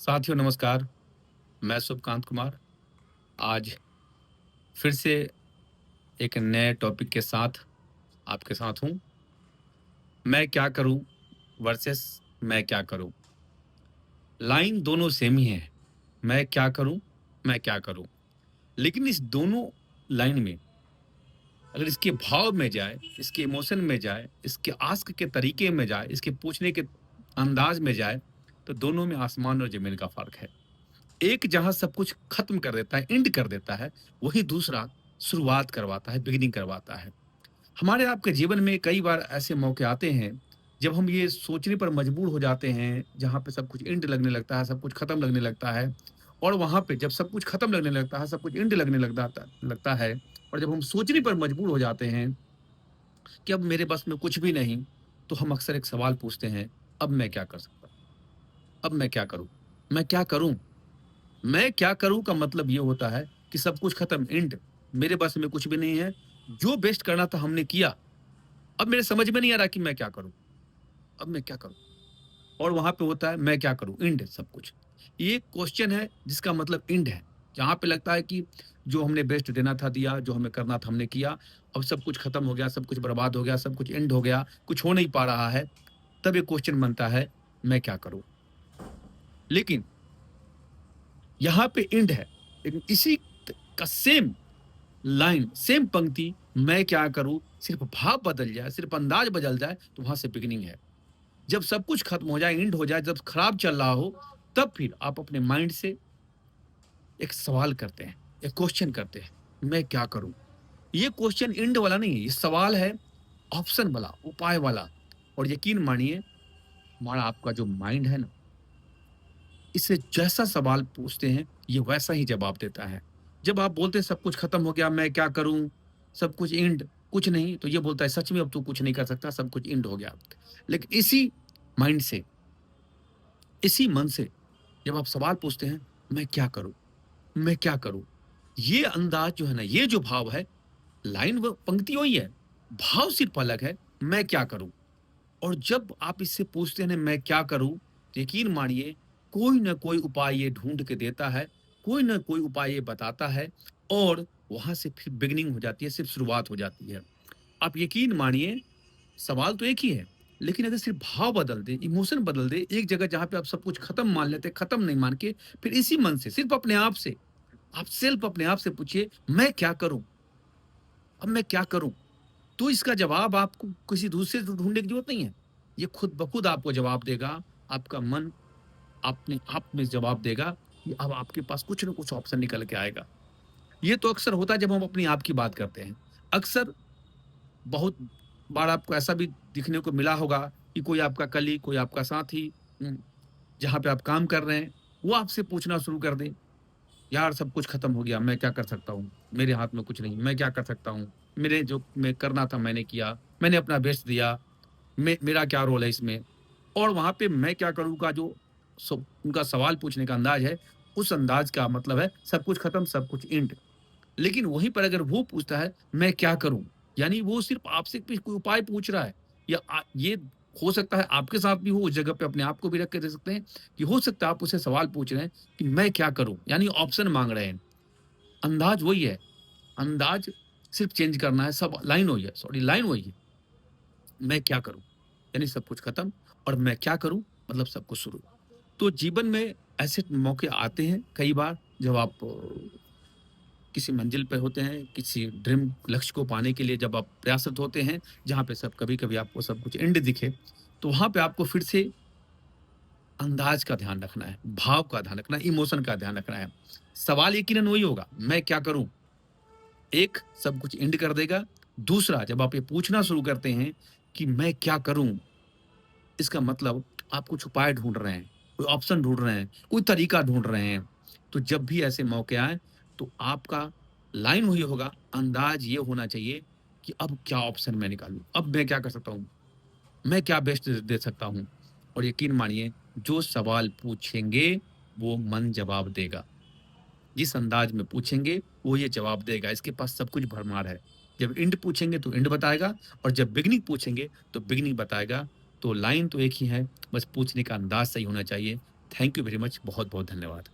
साथियों नमस्कार। मैं शुभकांत कुमार आज फिर से एक नए टॉपिक के साथ आपके साथ हूँ। मैं क्या करूँ वर्सेस मैं क्या करूँ। लाइन दोनों सेम ही है। मैं क्या करूँ, मैं क्या करूँ। लेकिन इस दोनों लाइन में अगर इसके भाव में जाए, इसके इमोशन में जाए, इसके आस्क के तरीके में जाए, इसके पूछने के अंदाज में जाए, तो दोनों में आसमान और ज़मीन का फ़र्क है। एक जहाँ सब कुछ खत्म कर देता है, एंड कर देता है, वहीं दूसरा शुरुआत करवाता है, बिगिनिंग करवाता है। हमारे आपके जीवन में कई बार ऐसे मौके आते हैं, जब हम ये सोचने पर मजबूर हो जाते हैं, जहाँ पे सब कुछ एंड लगने लगता है, सब कुछ खत्म लगने लगता है और वहाँ पे जब सब कुछ खत्म लगने लगता है, सब कुछ एंड लगने लगता है और जब हम सोचने पर मजबूर हो जाते हैं कि अब मेरे बस में कुछ भी नहीं, तो हम अक्सर एक सवाल पूछते हैं, अब मैं क्या कर सकता हूँ? अब मैं क्या करूँ? मैं क्या करूँ? मैं क्या करूँ का मतलब ये होता है कि सब कुछ खत्म, एंड, मेरे बस में कुछ भी नहीं है, जो बेस्ट करना था हमने किया, अब मेरे समझ में नहीं आ रहा कि मैं क्या करूँ? अब मैं क्या करूँ? और वहाँ पे होता है मैं क्या करूँ? एंड सब कुछ। ये क्वेश्चन है जिसका मतलब एंड है। जहाँ पे लगता है कि जो हमने बेस्ट देना था दिया, जो हमें करना था हमने किया, अब सब कुछ खत्म हो गया, सब कुछ बर्बाद हो गया, सब कुछ एंड हो गया, कुछ हो नहीं पा रहा है, तब ये क्वेश्चन बनता है मैं क्या करूँ? लेकिन यहाँ पे एंड है, लेकिन इसी का सेम लाइन, सेम पंक्ति मैं क्या करूँ, सिर्फ भाव बदल जाए, सिर्फ अंदाज बदल जाए, तो वहाँ से बिगिनिंग है। जब सब कुछ खत्म हो जाए, एंड हो जाए, जब खराब चल रहा हो, तब फिर आप अपने माइंड से एक सवाल करते हैं, एक क्वेश्चन करते हैं, मैं क्या करूँ? ये क्वेश्चन एंड वाला नहीं है, ये सवाल है ऑप्शन वाला, उपाय वाला। और यकीन मानिए, हमारा आपका जो माइंड है ना, इससे जैसा सवाल पूछते हैं, ये वैसा ही जवाब देता है। जब आप बोलते हैं सब कुछ खत्म हो गया, मैं क्या करूँ? सब कुछ एंड, कुछ नहीं, तो ये बोलता है सच में अब तू कुछ नहीं कर सकता, सब कुछ एंड हो गया। लेकिन इसी माइंड से, इसी मन से जब आप सवाल पूछते हैं, मैं क्या करूँ? मैं क्या करूँ? ये अंदाज़ जो है ना, ये जो भाव है, लाइन व पंक्ति वही है, भाव सिर्फ़ अलग है, मैं क्या करूँ? और जब आप इससे पूछते हैं ना मैं क्या करूँ? तो यकीन मानिए, कोई न कोई उपाय ये ढूँढ के देता है, कोई न कोई उपाय ये बताता है और वहाँ से फिर बिगिनिंग हो जाती है, सिर्फ़ शुरुआत हो जाती है। आप यकीन मानिए, सवाल तो एक ही है, लेकिन अगर सिर्फ़ भाव बदल दें, इमोशन बदल दें, एक जगह जहाँ पे आप सब कुछ खत्म मान लेते हैं, खत्म नहीं मान के, फिर इसी मन से सिर्फ़ अपने आप से, आप सिर्फ़ अपने आप से पूछिए, मैं क्या करूँ? अब मैं क्या करूँ? तो इसका जवाब आपको किसी दूसरे से ढूँढने की ज़रूरत नहीं है। ये खुद ब खुद आपको जवाब देगा, आपका मन अपने आप में जवाब देगा कि अब आपके पास कुछ न कुछ ऑप्शन निकल के आएगा। ये तो अक्सर होता है जब हम अपने आप की बात करते हैं। अक्सर बहुत बार आपको ऐसा भी दिखने को मिला होगा कि कोई आपका कलीग, कोई आपका साथी जहाँ पे आप काम कर रहे हैं, वो आपसे पूछना शुरू कर दे, "यार सब कुछ खत्म हो गया, मैं क्या कर सकता हूँ? मेरे हाथ में कुछ नहीं, मैं क्या कर सकता हूँ? मेरे जो मैं करना था मैंने किया, मैंने अपना बेस्ट दिया, मेरा क्या रोल है इसमें?" और वहाँ पे मैं क्या करूँ का जो उनका सवाल पूछने का अंदाज़ है, उस अंदाज़ का मतलब है सब कुछ खत्म, सब कुछ एंड। लेकिन वहीं पर अगर वो पूछता है मैं क्या करूँ? यानी वो सिर्फ़ आपसे कोई उपाय पूछ रहा है या ये हो सकता है आपके साथ भी हो, उस जगह पे अपने आप को भी रख के दे सकते हैं कि हो सकता है आप उससे सवाल पूछ रहे हैं कि मैं क्या करूँ? यानी ऑप्शन माँग रहे हैं। अंदाज़ वही है, अंदाज़ सिर्फ़ चेंज करना है, सब लाइन वही है, सॉरी लाइन वही है। मैं क्या करूँ? यानी सब कुछ खत्म और मैं क्या करूँ? मतलब सब कुछ शुरू। तो जीवन में ऐसे मौके आते हैं कई बार जब आप किसी मंजिल पे होते हैं, किसी ड्रीम लक्ष्य को पाने के लिए जब आप प्रयासरत होते हैं, जहाँ पे सब कभी-कभी आपको सब कुछ एंड दिखे, तो वहाँ पे आपको फिर से अंदाज़ का ध्यान रखना है, भाव का ध्यान रखना है, इमोशन का ध्यान रखना है। सवाल यकीनन वही होगा, मैं क्या करूँ? एक सब कुछ एंड कर देगा, दूसरा जब आप ये पूछना शुरू करते हैं कि मैं क्या करूँ? इसका मतलब आप कुछ उपाय ढूँढ रहे हैं, कोई ऑप्शन ढूँढ रहे हैं, कोई तरीका ढूँढ रहे हैं। तो जब भी ऐसे मौके आएँ, तो आपका लाइन वही होगा, अंदाज़ ये होना चाहिए कि अब क्या ऑप्शन मैं निकालूँ? अब मैं क्या कर सकता हूँ? मैं क्या बेस्ट दे सकता हूँ? और यकीन मानिए, जो सवाल पूछेंगे, वो मन जवाब देगा। जिस अंदाज में पूछेंगे, वो ये जवाब देगा, इसके पास सब कुछ भरमार है। जब एंड पूछेंगे तो एंड बताएगा और जब बिगिनिंग पूछेंगे तो बिगिनिंग बताएगा। तो लाइन तो एक ही है, बस पूछने का अंदाज़ सही होना चाहिए। Thank you very much. बहुत-बहुत धन्यवाद।